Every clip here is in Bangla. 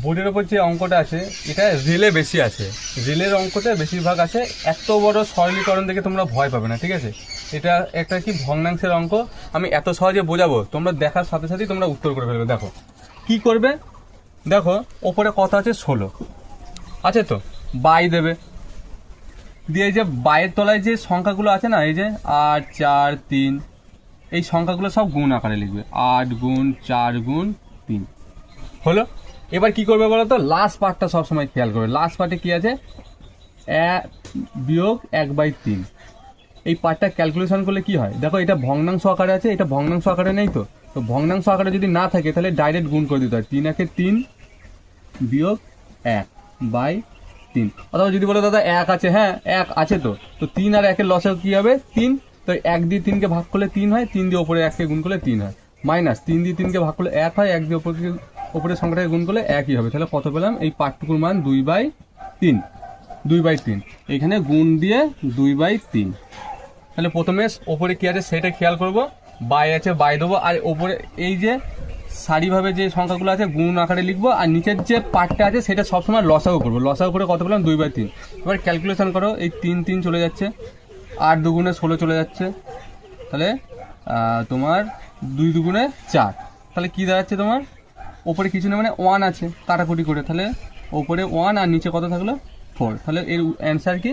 বোর্ডের ওপর যে অঙ্কটা আছে এটা রিলে বেশি আছে, রিলের অঙ্কটা বেশিরভাগ আছে। এত বড় সরলীকরণ দেখে তোমরা ভয় পাবে না, ঠিক আছে? এটা একটা কি ভগ্নাংশের অঙ্ক, আমি এত সহজে বোঝাবো তোমরা দেখার সাথে সাথেই তোমরা উত্তর করে ফেলবে। দেখো কি করবে, দেখো ওপরে কত আছে 16 আছে, তো বাই দেবে, দিয়ে এই যে বাইয়ের তলায় যে সংখ্যাগুলো আছে না, এই যে 8 4 3, এই সংখ্যাগুলো সব গুণ আকারে লিখবে, 8 গুণ 4 গুণ 3 হলো। এবার কি করবে বলো তো, লাস্ট পার্টটা সবসময় খেয়াল করবে। লাস্ট পার্টে কি আছে, বিয়োগ 1/3। এই পার্টটা ক্যালকুলেশন করলে কি হয় দেখো, এটা ভগ্নাংশ আকারে আছে, এটা ভগ্নাংশ আকারে নেই। তো তো ভগ্নাংশ আকারে যদি না থাকে তাহলে ডাইরেক্ট গুণ করে দিতে হয়, 3 একে 3 বিয়োগ 1/3। অথবা যদি বলো দাদা 1 আছে, হ্যাঁ 1 আছে, তো তো 3 আর 1-এর লসাগু কি হবে 3, তো 1 দিয়ে 3-কে ভাগ করলে 3 হয়, 3 দিয়ে ওপরে 1-কে গুণ করলে 3 হয়, মাইনাস 3 দিয়ে 3-কে ভাগ করলে 1 হয়, 1 দিয়ে ওপরের সংখ্যাটাকে গুণ করলে 1ই হবে। তাহলে কত পেলাম, এই পার্টটুকুর মান 2/3, 2/3। এখানে গুণ দিয়ে 2/3। তাহলে প্রথমে ওপরে কি আছে সেটা খেয়াল করব, বাই আছে বাই দেবো, আর ওপরে এই যে সারিভাবে যে সংখ্যাগুলো আছে গুণ আকারে লিখবো, আর নিচের যে পার্টটা আছে সেটা সবসময় লসাগু করবো। লসাগু করে কত পেলাম 2/3। এবার ক্যালকুলেশন করো, এই 3 3 চলে যাচ্ছে, 8 দুগুণে 16 চলে যাচ্ছে, তাহলে তোমার 2 দুগুণে 4, তাহলে কি দাঁড়াচ্ছে তোমার, ওপরে কিছু না মানে 1 আছে কাটাকুটি করে, তাহলে ওপরে 1 আর নিচে কত থাকলো 4, তাহলে এর অ্যান্সার কি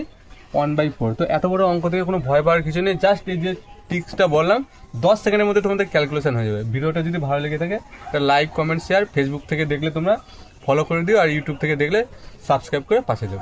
1/4। তো এত বড় অঙ্ক থেকে কোনো ভয় পাওয়ার কিছু নেই, জাস্ট এই যে টিক্সটা বললাম 10 সেকেন্ডের মধ্যে তোমাদের ক্যালকুলেশন হয়ে যাবে। ভিডিওটা যদি ভালো লেগে থাকে তাহলে লাইক কমেন্ট শেয়ার, ফেসবুক থেকে দেখলে তোমরা ফলো করে দিও, আর ইউটিউব থেকে দেখলে সাবস্ক্রাইব করে পাশে যাবে।